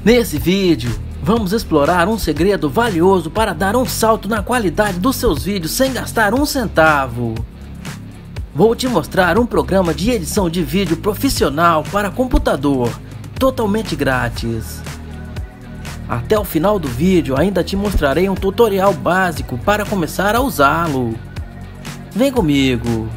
Nesse vídeo, vamos explorar um segredo valioso para dar um salto na qualidade dos seus vídeos sem gastar um centavo. Vou te mostrar um programa de edição de vídeo profissional para computador, totalmente grátis. Até o final do vídeo ainda te mostrarei um tutorial básico para começar a usá-lo. Vem comigo!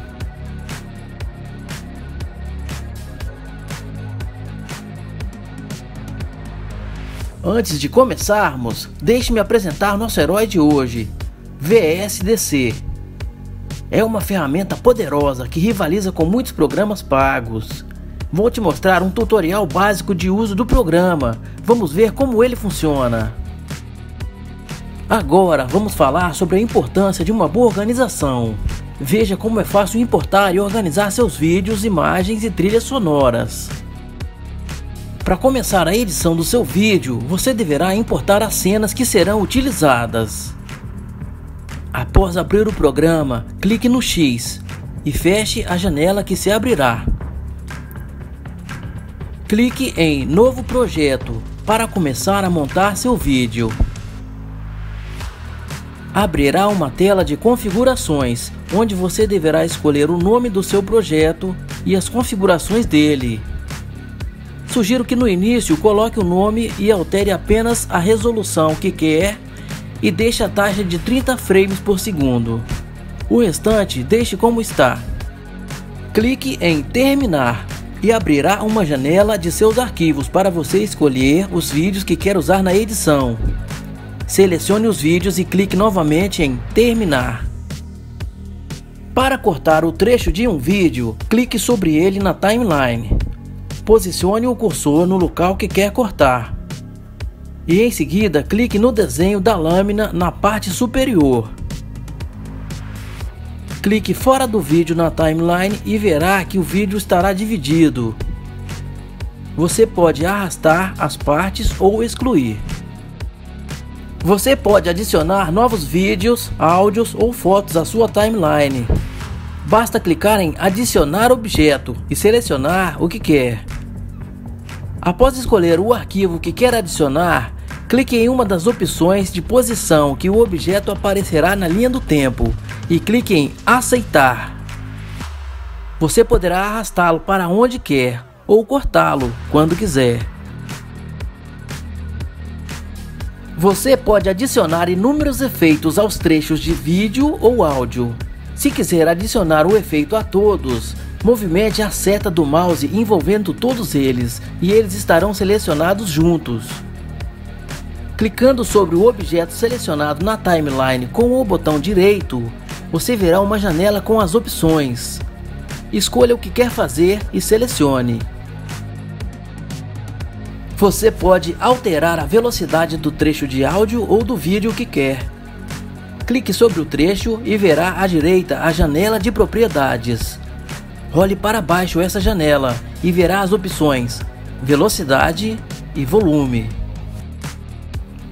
Antes de começarmos, deixe-me apresentar nosso herói de hoje, VSDC. É uma ferramenta poderosa que rivaliza com muitos programas pagos. Vou te mostrar um tutorial básico de uso do programa. Vamos ver como ele funciona. Agora vamos falar sobre a importância de uma boa organização. Veja como é fácil importar e organizar seus vídeos, imagens e trilhas sonoras. Para começar a edição do seu vídeo, você deverá importar as cenas que serão utilizadas. Após abrir o programa, clique no X e feche a janela que se abrirá. Clique em Novo Projeto para começar a montar seu vídeo. Abrirá uma tela de configurações, onde você deverá escolher o nome do seu projeto e as configurações dele. Sugiro que no início coloque o nome e altere apenas a resolução que quer e deixe a taxa de 30 frames por segundo. O restante deixe como está. Clique em Terminar e abrirá uma janela de seus arquivos para você escolher os vídeos que quer usar na edição. Selecione os vídeos e clique novamente em Terminar. Para cortar o trecho de um vídeo, clique sobre ele na timeline. Posicione o cursor no local que quer cortar. E em seguida, clique no desenho da lâmina na parte superior. Clique fora do vídeo na timeline e verá que o vídeo estará dividido. Você pode arrastar as partes ou excluir. Você pode adicionar novos vídeos, áudios ou fotos à sua timeline. Basta clicar em Adicionar objeto e selecionar o que quer. Após escolher o arquivo que quer adicionar, clique em uma das opções de posição que o objeto aparecerá na linha do tempo e clique em Aceitar. Você poderá arrastá-lo para onde quer ou cortá-lo quando quiser. Você pode adicionar inúmeros efeitos aos trechos de vídeo ou áudio. Se quiser adicionar o efeito a todos, movimente a seta do mouse envolvendo todos eles e eles estarão selecionados juntos. Clicando sobre o objeto selecionado na timeline com o botão direito, você verá uma janela com as opções. Escolha o que quer fazer e selecione. Você pode alterar a velocidade do trecho de áudio ou do vídeo que quer. Clique sobre o trecho e verá à direita a janela de propriedades. Role para baixo essa janela e verá as opções Velocidade e Volume.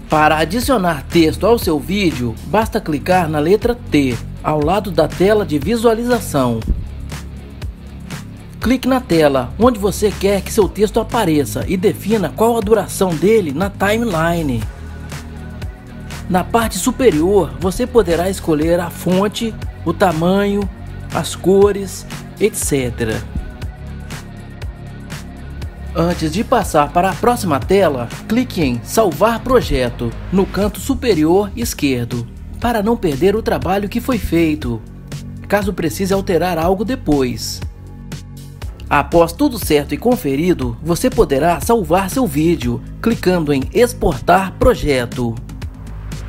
Para adicionar texto ao seu vídeo, basta clicar na letra T, ao lado da tela de visualização. Clique na tela onde você quer que seu texto apareça e defina qual a duração dele na timeline. Na parte superior, você poderá escolher a fonte, o tamanho, as cores, etc. Antes de passar para a próxima tela, clique em Salvar projeto no canto superior esquerdo, para não perder o trabalho que foi feito, caso precise alterar algo depois. Após tudo certo e conferido, você poderá salvar seu vídeo, clicando em Exportar projeto.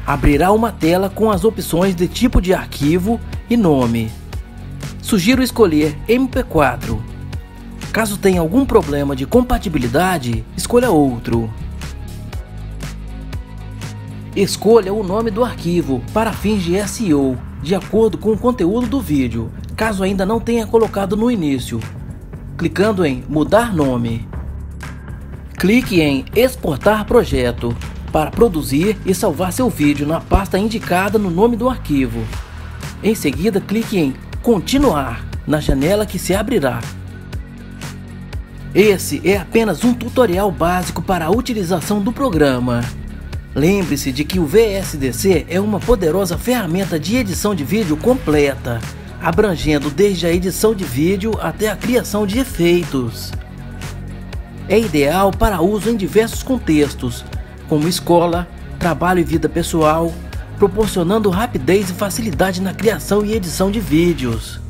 Abrirá uma tela com as opções de tipo de arquivo e nome. Sugiro escolher MP4. Caso tenha algum problema de compatibilidade, escolha outro. Escolha o nome do arquivo para fins de SEO, de acordo com o conteúdo do vídeo, caso ainda não tenha colocado no início. Clicando em Mudar nome. Clique em Exportar projeto para produzir e salvar seu vídeo na pasta indicada no nome do arquivo. Em seguida, clique em Continuar na janela que se abrirá. Esse é apenas um tutorial básico para a utilização do programa. Lembre-se de que o VSDC é uma poderosa ferramenta de edição de vídeo completa, abrangendo desde a edição de vídeo até a criação de efeitos. É ideal para uso em diversos contextos, como escola, trabalho e vida pessoal, proporcionando rapidez e facilidade na criação e edição de vídeos.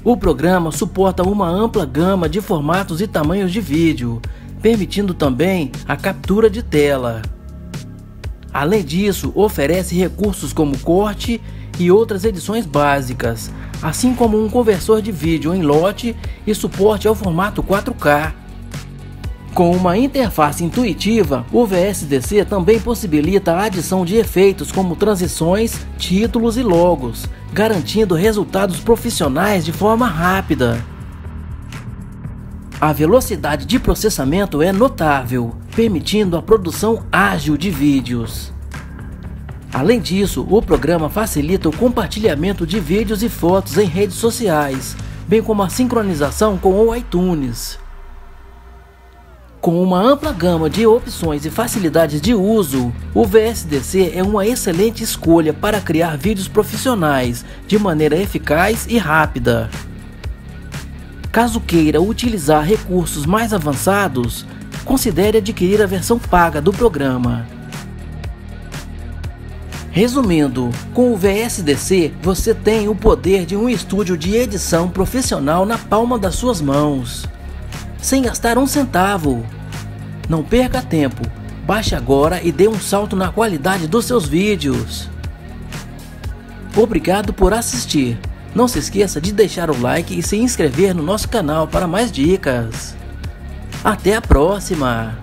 O programa suporta uma ampla gama de formatos e tamanhos de vídeo, permitindo também a captura de tela. Além disso, oferece recursos como corte e outras edições básicas, assim como um conversor de vídeo em lote e suporte ao formato 4K. Com uma interface intuitiva, o VSDC também possibilita a adição de efeitos como transições, títulos e logos, garantindo resultados profissionais de forma rápida. A velocidade de processamento é notável, permitindo a produção ágil de vídeos. Além disso, o programa facilita o compartilhamento de vídeos e fotos em redes sociais, bem como a sincronização com o iTunes. Com uma ampla gama de opções e facilidades de uso, o VSDC é uma excelente escolha para criar vídeos profissionais de maneira eficaz e rápida. Caso queira utilizar recursos mais avançados, considere adquirir a versão paga do programa. Resumindo, com o VSDC você tem o poder de um estúdio de edição profissional na palma das suas mãos, sem gastar um centavo. Não perca tempo, baixe agora e dê um salto na qualidade dos seus vídeos. Obrigado por assistir. Não se esqueça de deixar o like e se inscrever no nosso canal para mais dicas. Até a próxima!